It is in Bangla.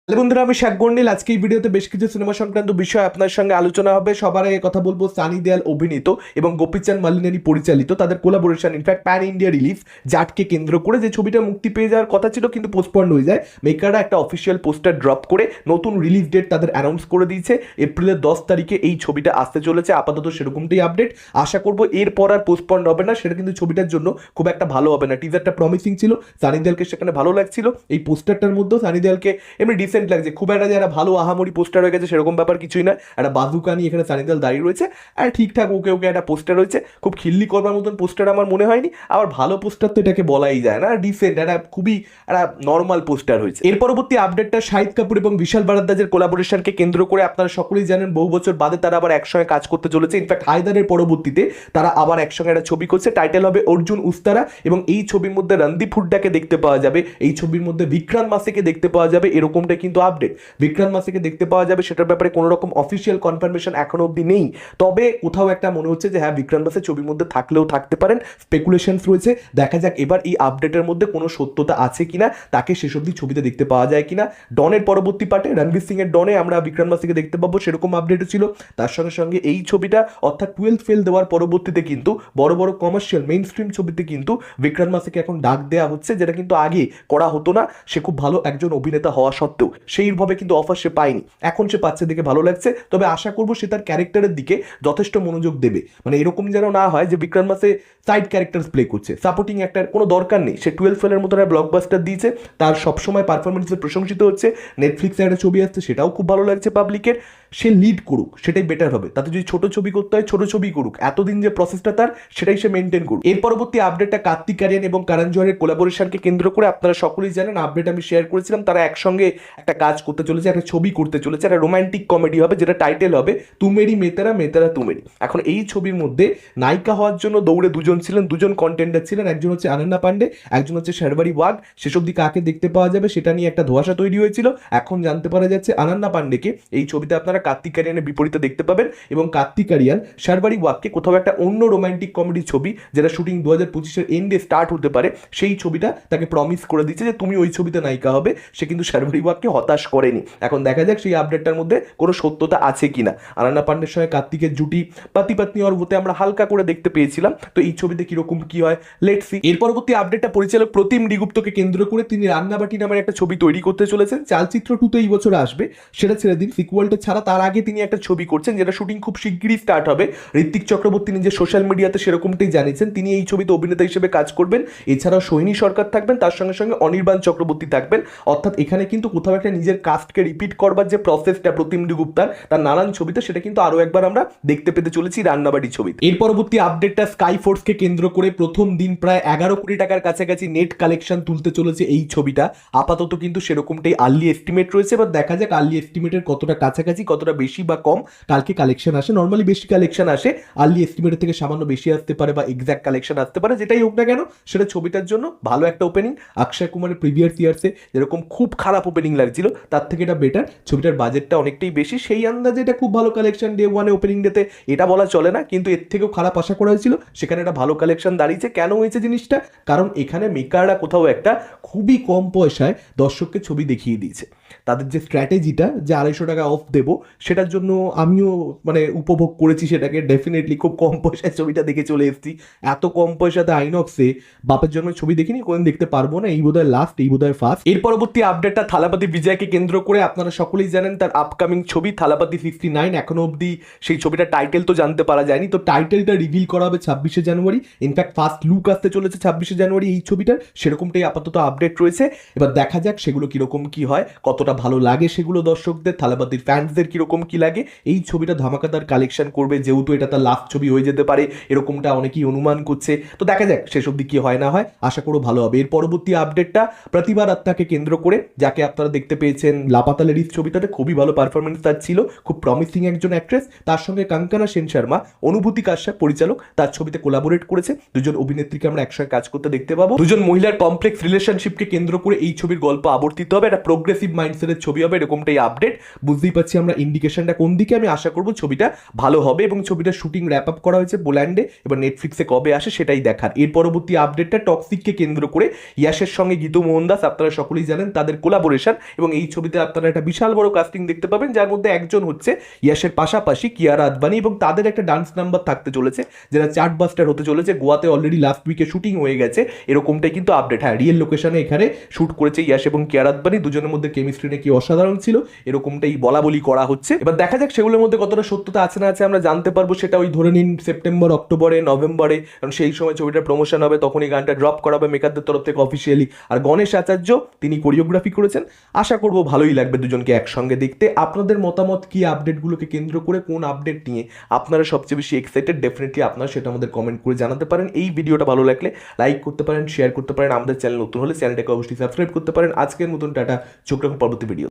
হ্যালো বন্ধুরা, আমি শাক গন্ডিল। আজকে এই ভিডিওতে বেশ কিছু সিনেমা সংক্রান্ত বিষয় আপনার সঙ্গে আলোচনা হবে। সবার আগে কথা বলবো সানি দেওল অভিনীত এবং গোপীচাঁদ মালিনী পরিচালিত তাদের collaboration, in fact pan India release জাটকে কেন্দ্র করে যে ছবিটা মুক্তি পেয়ে যাওয়ার কথা ছিল কিন্তু পোস্টপন্ড হয়ে যায়। মেকাররা একটা অফিসিয়াল পোস্টার ড্রপ করে নতুন রিলিজ ডেট তাদের অ্যানাউন্স করে দিয়েছে। এপ্রিলের 10 তারিখে এই ছবিটা আসতে চলেছে। আপাতত সেরকমটাই আপডেট। আশা করবো এরপর আর পোস্টপন্ড হবে না। সেটা কিন্তু ছবিটার জন্য খুব একটা ভালো হবে না। টিজারটা প্রমিসিং ছিল, সানি দেওলকে সেখানে ভালো লাগছিল। এই পোস্টারটার মধ্যেও সানি দেওলকে এমনি ডিসেন্ট লাগছে, খুব একটা একটা ভালো আহামরি পোস্টার হয়ে গেছে সেরকম ব্যাপার কিছুই না। একটা বাজুকা নিয়ে এখানে সানি দেওল দাঁড়িয়ে রয়েছে আর ঠিকঠাক ওকে ওকে একটা পোস্টার রয়েছে। খুব খিল্লি করবার মতন পোস্টার আমার মনে হয়নি। আবার ভালো পোস্টার তো এটাকে বলাই যায় না, ডিসেন্ট একটা খুবই একটা নর্মাল পোস্টার হয়েছে। এর পরবর্তী আপডেটটা শাহিদ কাপুর এবং বিশাল বারাদ্দাজের কোলাবোরেশনকে কেন্দ্র করে। আপনারা সকলেই জানেন বহু বছর বাদে তারা আবার একসঙ্গে কাজ করতে চলেছে। ইনফ্যাক্ট হায়দারের পরবর্তীতে তারা আবার একসঙ্গে একটা ছবি করছে। টাইটেল হবে অর্জুন উস্তারা এবং এই ছবির মধ্যে রণদীপ হুড্ডাকে দেখতে পাওয়া যাবে, এই ছবির মধ্যে বিক্রান্ত মাসিকে দেখতে পাওয়া যাবে, এরকমটা কিন্তু আপডেট। বিক্রান্ত মাসিকে দেখতে পাওয়া যাবে সেটার ব্যাপারে কোনো রকম অফিসিয়াল কনফার্মেশন এখনো অবধি নেই, তবে কোথাও একটা মনে হচ্ছে যে হ্যাঁ বিক্রান্ত মাসি ছবির মধ্যে থাকলেও থাকতে পারেন। স্পেকুলেশনস রয়েছে, দেখা যাক এবার এই আপডেটের মধ্যে কোনো সত্যতা আছে কিনা, তাকে শেষ অবধি ছবিতে দেখতে পাওয়া যায় কিনা। ডনের পরবর্তী পার্টে রণবীর সিং এর ডনে আমরা বিক্রান্ত মাসিকে দেখতে পাবো সেরকম আপডেটও ছিল। তার সঙ্গে সঙ্গে এই ছবিটা অর্থাৎ 12th ফেল দেওয়ার পরবর্তীতে কিন্তু বড় বড় কমার্শিয়াল মেইন স্ট্রিম ছবিতে কিন্তু বিক্রান্ত মাসিকে এখন ডাক দেওয়া হচ্ছে, যেটা কিন্তু আগে করা হতো না। সে খুব ভালো একজন অভিনেতা হওয়া সত্ত্বেও সেইভাবে কিন্তু অফার সে পায়নি, এখন সে পাচ্ছে দেখে ভালো লাগছে। তবে আশা করবো সে তার ক্যারেক্টারের দিকে যথেষ্ট মনোযোগ দেবে, মানে এরকম যেন না হয় যে বিক্রান্ত মাসে সাইড ক্যারেক্টার প্লে করছে, সাপোর্টিং অ্যাক্টার কোনো দরকার নেই। সে 12 ফেলের মতো একটা ব্লকবাস্টার দিয়েছে, তার সবসময় পারফরমেন্সে প্রশংসিত হচ্ছে। নেটফ্লিক্সে একটা ছবি আসছে সেটাও খুব ভালো লাগছে পাবলিকের। সে লিড করুক সেটাই বেটার হবে, তাতে যদি ছোট ছবি করতে হয় ছোট ছবি করুক, এতদিন যে প্রসেসটা তার সেটাই সে মেনটেন করুক। এর পরবর্তী আপডেটটা কার্তিক আরিয়ান এবং কারণ জোহরের কোলাবোরেশনকে কেন্দ্র করে। আপনারা সকলেই জানেন, আপডেট আমি শেয়ার করেছিলাম, তারা একসঙ্গে একটা কাজ করতে চলেছে, একটা ছবি করতে চলেছে, একটা রোমান্টিক কমেডি হবে যেটা টাইটেল হবে তুমেরি মেতেরা মেতেরা তুমেরি। এখন এই ছবির মধ্যে নায়িকা হওয়ার জন্য দৌড়ে দুজন ছিলেন, দুজন কন্টেন্ডার ছিলেন, একজন হচ্ছে অনন্যা পান্ডে, একজন হচ্ছে শার্বারি ওয়াগ। সেসব দিকে কাকে দেখতে পাওয়া যাবে সেটা নিয়ে একটা ধোঁয়াশা তৈরি হয়েছিল। এখন জানতে পারা যাচ্ছে অনন্যা পান্ডেকে এই ছবিতে আপনারা কার্তিক আরিয়ানের বিপরীতে দেখতে পাবেন এবং কার্তিক আরিয়ান শার্বারি ওয়াগকে কোথাও একটা অন্য রোমান্টিক কমেডি ছবি যেটা শুটিং 2025-এর এন্ডে স্টার্ট হতে পারে, সেই ছবিটা তাকে প্রমিস করে দিচ্ছে যে তুমি ওই ছবিতে নায়িকা হবে। সে কিন্তু শার্বারি ওয়াগকে হতাশ করেনি। এখন দেখা যাক সেই আপডেটটার মধ্যে কোনো সত্যতা আছে কিনা। অনন্যা পান্ডের সঙ্গে কার্তিকের জুটি পাতি পাতনি और হতে আমরা হালকা করে দেখতে পেয়েছিলাম, তো এই ছবিতে কিরকম কি হয় লেটস সি। এর পরবর্তী আপডেটটা পরিচালক প্রতিম ডিগুপ্তকে কেন্দ্র করে। তিনি রান্নাবাটি নামের একটা ছবি তৈরি করতে চলেছেন। চালচিত্র 2 তো এই বছর আসবে, সেটা ছেড়ে দিন, সিকুয়েলটা ছাড়া তার আগে তিনি একটা ছবি করছেন যেটা শুটিং খুব শিগগিরই স্টার্ট হবে। ঋত্বিক চক্রবর্তী নিজে সোশ্যাল মিডিয়াতে সেরকমটাই জানিয়েছেন, তিনি এই ছবিতে অভিনেতা হিসেবে কাজ করবেন। এছাড়াও সৈনী সরকার থাকবেন, তার সঙ্গে সঙ্গে অনির্বাণ চক্রবর্তী থাকবেন। অর্থাৎ এখানে কিন্তু কোথাও একটা নিজের কাস্টকে রিপিট করবার যে প্রসেসটা প্রতিম ডিগুপ্তার তার নানান ছবিতে, সেটা কিন্তু আরো একবার আমরা দেখতে পেতে চলেছি রান্নাবাড়ি ছবিতে। এর পরবর্তী আপডেটটা স্কাই ফোর্সকে কেন্দ্র করে। প্রথম দিন প্রায় 11 কোটি টাকার কাছাকাছি নেট কালেকশন তুলতে চলেছে এই ছবিটা। আপাতত কিন্তু সেরকমটাই আর্লি এস্টিমেট রয়েছে, এবার দেখা যাক আর্লি এস্টিমেটের কতটা কাছাকাছি, কতটা বেশি বা কম কালকে কালেকশন আসে। নর্মালি বেশি কালেকশন আসে, আর্লি এস্টিমেটের থেকে সামান্য বেশি আসতে পারে বা এক্সাক্ট কালেকশন আসতে পারে, যেটাই হোক না কেন সেটা ছবিটার জন্য ভালো একটা ওপেনিং। অক্ষয় কুমারের প্রিভিয়াস ইয়ার্সে যেরকম খুব খারাপ ওপেনিং লাগছিল তার থেকে এটা বেটার। ছবিটার বাজেটটা অনেকটাই বেশি, সেই আন্দাজে এটা খুব ভালো কালেকশন ডে ওয়ানে ওপেনিং ডেতে এটা বলা চলে না, কিন্তু এর থেকেও খারাপ আশা করা হয়েছিল, সেখানে একটা ভালো কালেকশন দাঁড়িয়েছে। কেন হয়েছে জিনিসটা? কারণ এখানে মেকাররা কোথাও একটা খুবই কম পয়সায় দর্শককে ছবি দেখিয়ে দিয়েছে। তাদের যে স্ট্র্যাটেজিটা যে 250 টাকা অফ দেবো, সেটার জন্য আমিও মানে উপভোগ করেছি সেটাকে। ডেফিনেটলি খুব কম পয়সায় ছবিটা দেখে চলে এসেছি। এত কম পয়সাতে আইনক্সে বাপের জন্য ছবি দেখিনি, কোন দেখতে পারবো না, এই বোধহয় লাস্ট, এই বোধহয় ফার্স্ট। এর পরবর্তী আপডেটটা থালাপতি বিজয়কে কেন্দ্র করে। আপনারা সকলেই জানেন তার আপকামিং ছবি থালাপতি 69, এখনো অবধি সেই ছবিটা টাইটেল তো জানতে পারা যায়নি, তো টাইটেলটা রিভিল করা হবে 26শে জানুয়ারি। ইনফ্যাক্ট ফার্স্ট লুক আসতে চলেছে 26শে জানুয়ারি এই ছবিটার, সেরকমটাই আপাতত আপডেট রয়েছে। এবার দেখা যাক সেগুলো কিরকম কি হয়, কতটা ভালো লাগে সেগুলো দর্শকদের, থালাপতির ফ্যান্সদের কিরকম কি লাগে। এই ছবিটা ধামাকাদার কালেকশন করবে, যেহেতু এটা তার লাস্ট ছবি হয়ে যেতে পারে এরকমটা অনেকেই অনুমান করছে, তো দেখা যাক শেষ অবধি কি হয় না হয়, আশা করো ভালো হবে। এর পরবর্তী আপডেটটা প্রতিভা রাত্তাকে কেন্দ্র করে, যাকে আপনারা দেখতে পেয়েছেন লাপাতা লেডিস ছবিটাতে, খুবই ভালো পারফরমেন্স তার ছিল, খুব প্রমিসিং একজন অ্যাক্ট্রেস। তার সঙ্গে কাঙ্কানা সেন শর্মা, অনুভূতি কাশ্যপ পরিচালক, তার ছবিতে কোলাবোরেট করেছে। দুজন অভিনেত্রীকে আমরা একসঙ্গে কাজ করতে দেখতে পাবো। দুজন মহিলার কমপ্লেক্স রিলেশনশিপকে কেন্দ্র করে এই ছবির গল্প আবর্তিত হবে। একটা প্রোগ্রেসিভ মাইন্ডসেট টিজারের ছবি হবে এরকমটাই আপডেট। বুঝতেই পারছি আমরা ইন্ডিকেশনটা কোন দিকে। আমি আশা করবো ছবিটা ভালো হবে এবং ছবিটার শুটিং র্যাপ আপ করা হয়েছে পোল্যান্ডে, এবার নেটফ্লিক্সে কবে আসে সেটাই দেখার। এর পরবর্তী আপডেটটা টক্সিককে কেন্দ্র করে ইয়াশের সঙ্গে গীতু মোহনদাস, আপনারা সকলেই জানেন তাদের কোলাবোরেশন, এবং এই ছবিতে আপনারা একটা বিশাল বড় কাস্টিং দেখতে পাবেন, যার মধ্যে একজন হচ্ছে ইয়াশের পাশাপাশি কিয়ারা আদবানি, এবং তাদের একটা ডান্স নাম্বার থাকতে চলেছে যেটা চার্টবাস্টার হতে চলেছে। গোয়াতে অলরেডি লাস্ট উইকে শুটিং হয়ে গেছে, এরকমটাই কিন্তু আপডেট। হ্যাঁ, রিয়েল লোকেশনে এখানে শুট করেছে ইয়াশ এবং কিয়ারা আদবানি, দুজনের মধ্যে কেমিস্ট্রি নাকি অসাধারণ ছিল, এরকমটাই বলা বলি করা হচ্ছে। এবার দেখা যাক সেগুলোর মধ্যে কতটা সত্যতা আছে না আছে আমরা জানতে পারবো, সেটা ওই ধরে নিন সেপ্টেম্বর, অক্টোবরে, নভেম্বরে, কারণ সেই সময় ছবিটার প্রমোশন হবে, তখনই গানটা ড্রপ করা হবে মেকারদের তরফ থেকে অফিসিয়ালি। আর গণেশ আচার্য তিনি কোরিওগ্রাফি করেছেন, আশা করবো ভালোই লাগবে দুজনকে একসঙ্গে দেখতে। আপনাদের মতামত কি আপডেটগুলোকে কেন্দ্র করে, কোন আপডেট নিয়ে আপনারা সবচেয়ে বেশি এক্সাইটেড, ডেফিনেটলি আপনারা সেটা আমাদের কমেন্ট করে জানাতে পারেন। এই ভিডিওটা ভালো লাগলে লাইক করতে পারেন, শেয়ার করতে পারেন, আমাদের চ্যানেল নতুন হলে চ্যানেলটাকে অবশ্যই সাবস্ক্রাইব করতে পারেন। আজকের মতন টাটা, চোখ রাখুন পরবর্তী ভিডিও।